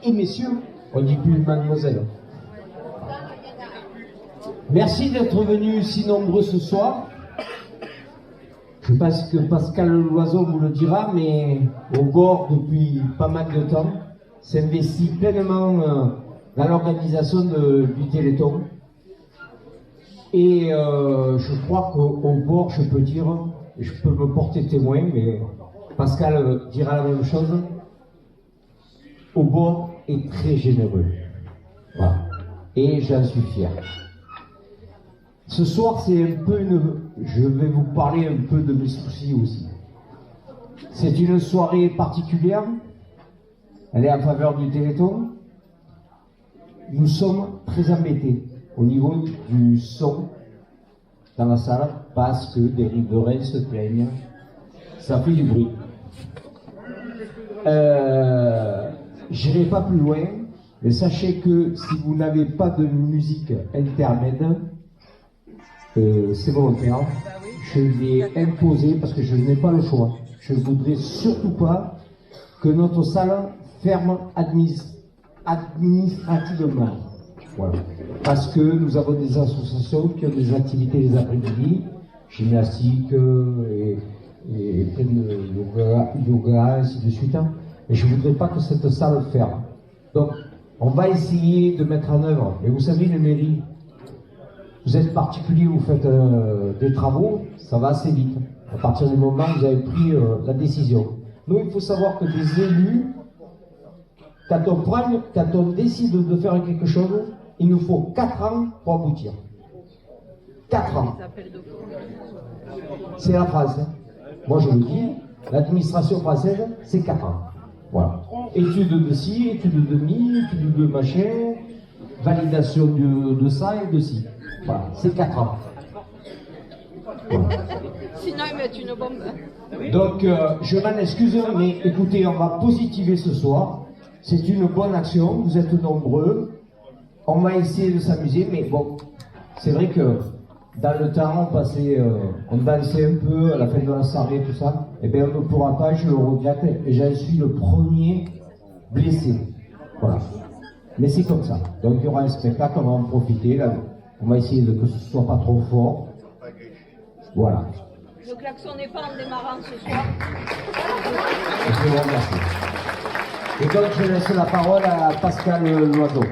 Et messieurs, on dit plus mademoiselle. Merci d'être venus si nombreux ce soir. Je pense que Pascal Loiseau vous le dira, mais au bord, depuis pas mal de temps, s'investit pleinement dans l'organisation du Téléthon. Et je crois qu'au bord, je peux dire, et je peux me porter témoin, mais Pascal dira la même chose, au bord est très généreux. Voilà. Et j'en suis fier. Ce soir, c'est un peu je vais vous parler un peu de mes soucis aussi. C'est une soirée particulière. Elle est en faveur du Téléthon. Nous sommes très embêtés au niveau du son dans la salle parce que des riverains se plaignent. Ça fait du bruit. J'irai pas plus loin, mais sachez que si vous n'avez pas de musique intermède, c'est volontaire. Je l'ai imposé parce que je n'ai pas le choix. Je ne voudrais surtout pas que notre salle ferme administrativement. Voilà. Parce que nous avons des associations qui ont des activités les après-midi, gymnastique et plein de yoga, ainsi de suite. Et je ne voudrais pas que cette salle ferme. Donc, on va essayer de mettre en œuvre. Et vous savez, les mairies, vous êtes particulier, vous faites des travaux, ça va assez vite. À partir du moment où vous avez pris la décision. Nous, il faut savoir que des élus, quand on décide de faire quelque chose, il nous faut 4 ans pour aboutir. 4 ans. C'est la France. Hein. Moi, je le dis, l'administration française, c'est 4 ans. Voilà. Études de ci, études de mi, études de machin, validation de ça et de ci. Voilà, c'est 4 ans. Voilà. Sinon, ils mettent une bombe. Donc, je m'en excuse, mais écoutez, on va positiver ce soir. C'est une bonne action, vous êtes nombreux. On va essayer de s'amuser, mais bon, c'est vrai que dans le temps, on dansait un peu à la fin de la soirée, tout ça. Eh bien, on ne pourra pas, je le regrette, et j'en suis le premier blessé. Voilà. Mais c'est comme ça. Donc, il y aura un spectacle, on va en profiter. Là. On va essayer que ce ne soit pas trop fort. Voilà. Le klaxon n'est pas en démarrant ce soir. Je vous remercie. Et donc, je laisse la parole à Pascal Loiseau.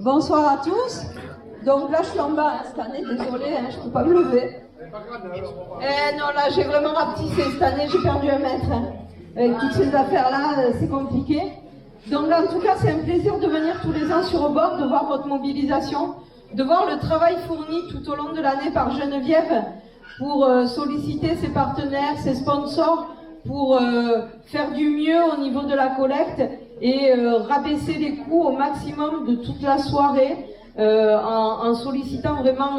Bonsoir à tous. Donc là, je suis en bas cette année, désolée, hein, je ne peux pas me lever. Non, là, j'ai vraiment rapetissé cette année, j'ai perdu 1 mètre. Hein. Avec toutes ces affaires-là, c'est compliqué. Donc là, en tout cas, c'est un plaisir de venir tous les ans sur Obord, de voir votre mobilisation, de voir le travail fourni tout au long de l'année par Geneviève pour solliciter ses partenaires, ses sponsors, pour faire du mieux au niveau de la collecte et rabaisser les coûts au maximum de toute la soirée en sollicitant vraiment...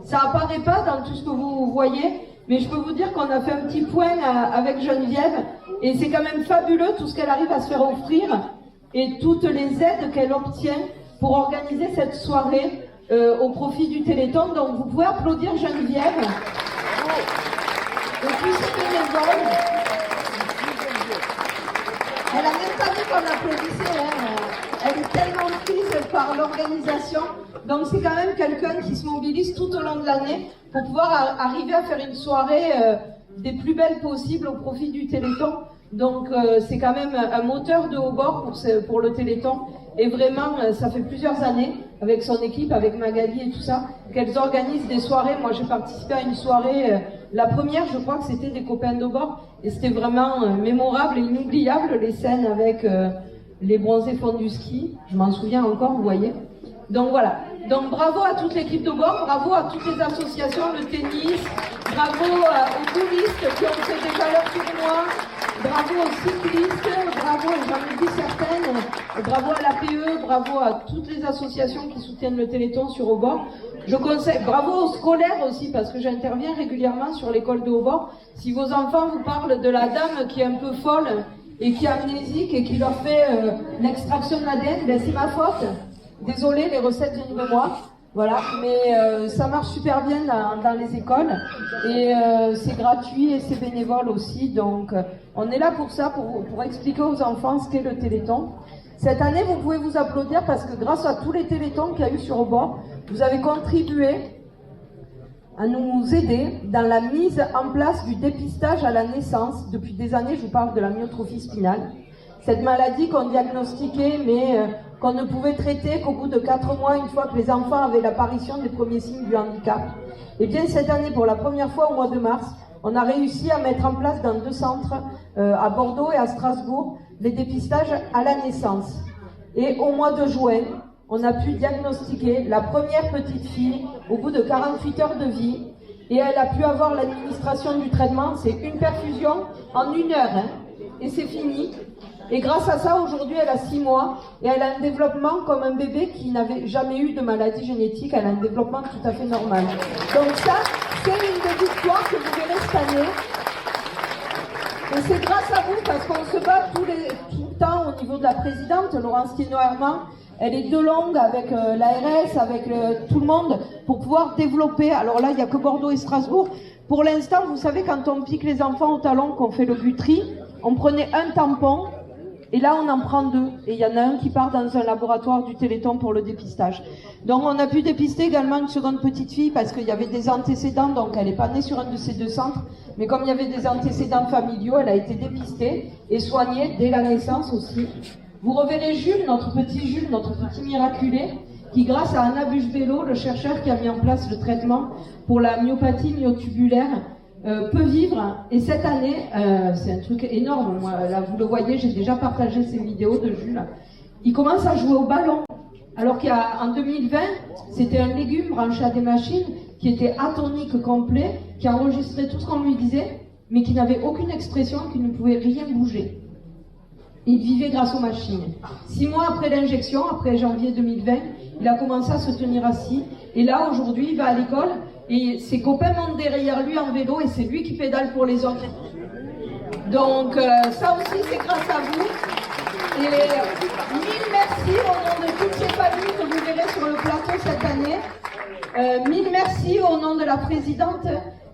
ça apparaît pas dans tout ce que vous voyez, mais je peux vous dire qu'on a fait un petit point avec Geneviève et c'est quand même fabuleux tout ce qu'elle arrive à se faire offrir et toutes les aides qu'elle obtient pour organiser cette soirée au profit du Téléthon. Donc vous pouvez applaudir Geneviève. Et puis c'est bénévole. Elle a même pas vu qu'on applaudissait. Hein. Elle est tellement prise par l'organisation. Donc c'est quand même quelqu'un qui se mobilise tout au long de l'année pour pouvoir arriver à faire une soirée des plus belles possibles au profit du Téléthon. Donc c'est quand même un moteur de haut bord pour le Téléthon. Et vraiment, ça fait plusieurs années, avec son équipe, avec Magali et tout ça, qu'elles organisent des soirées. Moi, j'ai participé à une soirée, la première, je crois que c'était des copains de bord, et c'était vraiment mémorable et inoubliable, les scènes avec les bronzés fond du ski. Je m'en souviens encore, vous voyez. Donc voilà. Donc bravo à toute l'équipe de bord, bravo à toutes les associations, le tennis, bravo aux touristes qui ont fait déjà leur tournoi, bravo aux cyclistes, bravo, j'en ai dit certaines, bravo à l'APE, bravo à toutes les associations qui soutiennent le Téléthon sur Haut-Bord. Je conseille, bravo aux scolaires aussi, parce que j'interviens régulièrement sur l'école de Haut-Bord. Si vos enfants vous parlent de la dame qui est un peu folle et qui est amnésique et qui leur fait l'extraction de l'ADN, ben c'est ma faute. Désolée, les recettes viennent de moi. Voilà, mais ça marche super bien dans les écoles et c'est gratuit et c'est bénévole aussi. Donc on est là pour ça, pour expliquer aux enfants ce qu'est le Téléthon. Cette année, vous pouvez vous applaudir parce que grâce à tous les Téléthons qu'il y a eu sur le bord, vous avez contribué à nous aider dans la mise en place du dépistage à la naissance. Depuis des années, je vous parle de la myotrophie spinale. Cette maladie qu'on diagnostiquait, mais qu'on ne pouvait traiter qu'au bout de 4 mois, une fois que les enfants avaient l'apparition des premiers signes du handicap. Et bien cette année, pour la première fois au mois de mars, on a réussi à mettre en place dans 2 centres, à Bordeaux et à Strasbourg, les dépistages à la naissance. Et au mois de juin, on a pu diagnostiquer la première petite fille au bout de 48 heures de vie. Et elle a pu avoir l'administration du traitement, c'est une perfusion en 1 heure. Hein, et c'est fini. Et grâce à ça, aujourd'hui, elle a 6 mois et elle a un développement comme un bébé qui n'avait jamais eu de maladie génétique. Elle a un développement tout à fait normal. Donc ça, c'est une des victoires que vous verrez cette année. Et c'est grâce à vous, parce qu'on se bat tout le temps au niveau de la présidente, Laurence Tino-Herman. Elle est de longue avec l'ARS, avec tout le monde, pour pouvoir développer. Alors là, il n'y a que Bordeaux et Strasbourg. Pour l'instant, vous savez, quand on pique les enfants au talon, qu'on fait le Guthrie, on prenait un tampon, et là, on en prend 2. Et il y en a un qui part dans un laboratoire du Téléthon pour le dépistage. Donc, on a pu dépister également une seconde petite fille parce qu'il y avait des antécédents. Donc, elle n'est pas née sur un de ces 2 centres. Mais comme il y avait des antécédents familiaux, elle a été dépistée et soignée dès la naissance aussi. Vous reverrez Jules, notre petit miraculé, qui grâce à Anna Buche-Bello, le chercheur qui a mis en place le traitement pour la myopathie myotubulaire, peut vivre. Et cette année, c'est un truc énorme. Moi, là, vous le voyez, j'ai déjà partagé ces vidéos de Jules. Il commence à jouer au ballon. Alors qu'en 2020, c'était un légume branché à des machines qui était atonique complet, qui enregistrait tout ce qu'on lui disait, mais qui n'avait aucune expression, qui ne pouvait rien bouger. Il vivait grâce aux machines. 6 mois après l'injection, après janvier 2020, il a commencé à se tenir assis. Et là, aujourd'hui, il va à l'école et ses copains montent derrière lui en vélo et c'est lui qui pédale pour les autres. Donc, ça aussi, c'est grâce à vous. Et 1000 merci au nom de toutes ces familles que vous verrez sur le plateau cette année. 1000 merci au nom de la présidente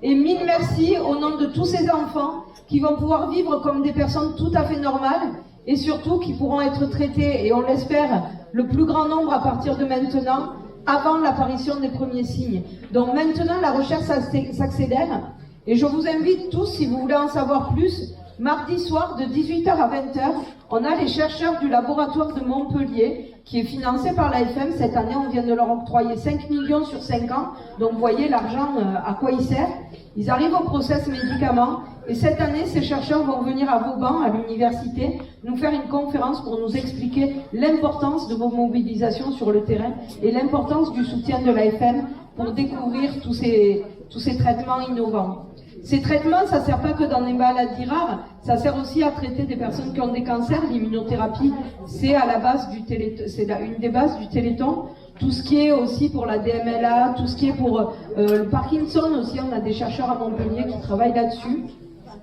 et 1000 merci au nom de tous ces enfants qui vont pouvoir vivre comme des personnes tout à fait normales et surtout qui pourront être traités, et on l'espère, le plus grand nombre à partir de maintenant, avant l'apparition des premiers signes. Donc maintenant, la recherche s'accélère et je vous invite tous, si vous voulez en savoir plus, mardi soir de 18h à 20h, on a les chercheurs du laboratoire de Montpellier qui est financé par l'AFM. Cette année, on vient de leur octroyer 5 millions sur 5 ans. Donc vous voyez l'argent, à quoi il sert. Ils arrivent au process médicaments. Et cette année, ces chercheurs vont venir à Vauban, à l'université, nous faire une conférence pour nous expliquer l'importance de vos mobilisations sur le terrain et l'importance du soutien de l'AFM pour découvrir tous ces traitements innovants. Ces traitements, ça ne sert pas que dans les maladies rares, ça sert aussi à traiter des personnes qui ont des cancers. L'immunothérapie, c'est à la base du une des bases du Téléthon. Tout ce qui est aussi pour la DMLA, tout ce qui est pour le Parkinson aussi, on a des chercheurs à Montpellier qui travaillent là-dessus.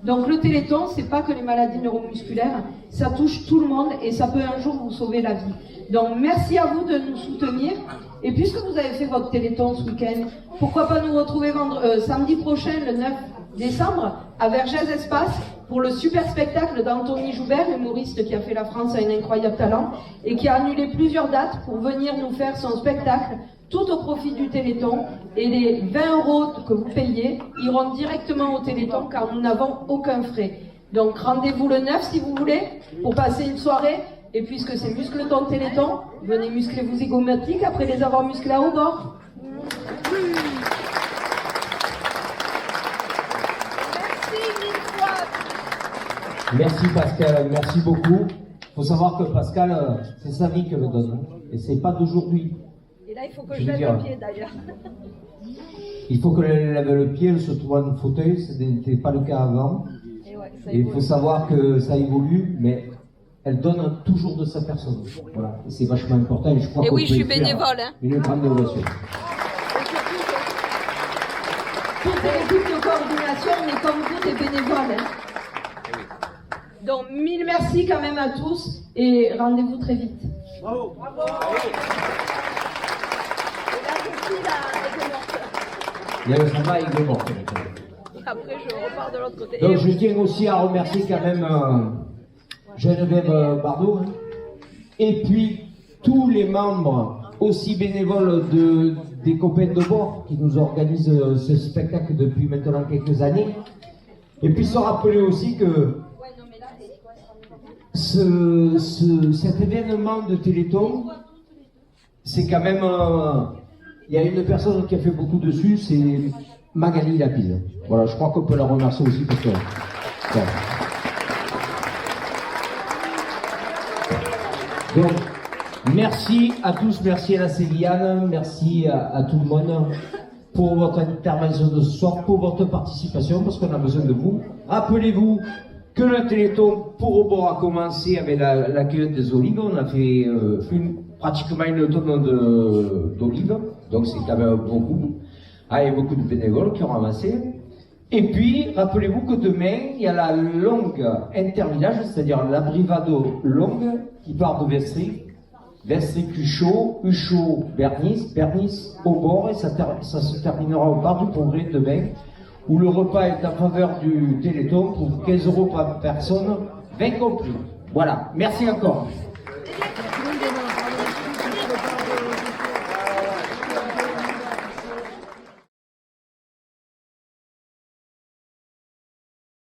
Donc le Téléthon, c'est pas que les maladies neuromusculaires, ça touche tout le monde et ça peut un jour vous sauver la vie. Donc merci à vous de nous soutenir. Et puisque vous avez fait votre Téléthon ce week-end, pourquoi pas nous retrouver samedi prochain, le 9 décembre, à Vergès Espace, pour le super spectacle d'Anthony Joubert, humoriste qui a fait la France à un incroyable talent, et qui a annulé plusieurs dates pour venir nous faire son spectacle, tout au profit du Téléthon. Et les 20 € que vous payez iront directement au Téléthon, car nous n'avons aucun frais. Donc rendez-vous le 9 si vous voulez, pour passer une soirée. Et puisque c'est muscle-ton Téléthon, venez muscler vos zygomatiques après les avoir musclés à haut bord. Merci Pascal, merci beaucoup. Il faut savoir que Pascal, c'est sa vie que le donne, et c'est pas d'aujourd'hui. Et là, il faut que je lève le pied d'ailleurs. Il faut qu'elle lève le pied, elle se trouve en fauteuil, ce n'était pas le cas avant. Et il faut savoir que ça évolue, mais elle donne toujours de sa personne. Voilà, et c'est vachement important. Et je crois oui, je suis bénévole. Hein. Une grande ovation. Toutes les équipes de coordination, mais comme vous, des bénévoles. Hein. Donc, 1000 merci quand même à tous et rendez-vous très vite. Bravo. Bravo. Et là, je il a été morte. Il y a le travail de mort. Après, je repars de l'autre côté. Donc je tiens aussi à remercier quand même Geneviève Bardot, hein, et puis tous les membres, aussi bénévoles des copains de bord qui nous organisent ce spectacle depuis maintenant quelques années. Et puis se rappeler aussi que cet événement de Téléthon, c'est quand même... il y a une personne qui a fait beaucoup dessus, c'est Magali Lapide. Voilà, je crois qu'on peut la remercier aussi parce que... Voilà. Donc, merci à tous, merci à la Sévillane, merci à tout le monde pour votre intervention de ce soir, pour votre participation, parce qu'on a besoin de vous. Rappelez-vous que le Téléthon pour au bord a commencé avec la cueillette des olives. On a fait pratiquement une tonne d'olives, donc c'est quand même beaucoup. Avec beaucoup de bénévoles qui ont ramassé. Et puis, rappelez-vous que demain, il y a la longue intervillage, c'est-à-dire la brivado longue qui part de Vestry, Vestry-Cuchot, Cuchot-Bernis, Bernis au bord, et ça se terminera au bar du Progrès demain, où le repas est en faveur du Téléthon pour 15 € par personne, 20 compris. Voilà, merci encore.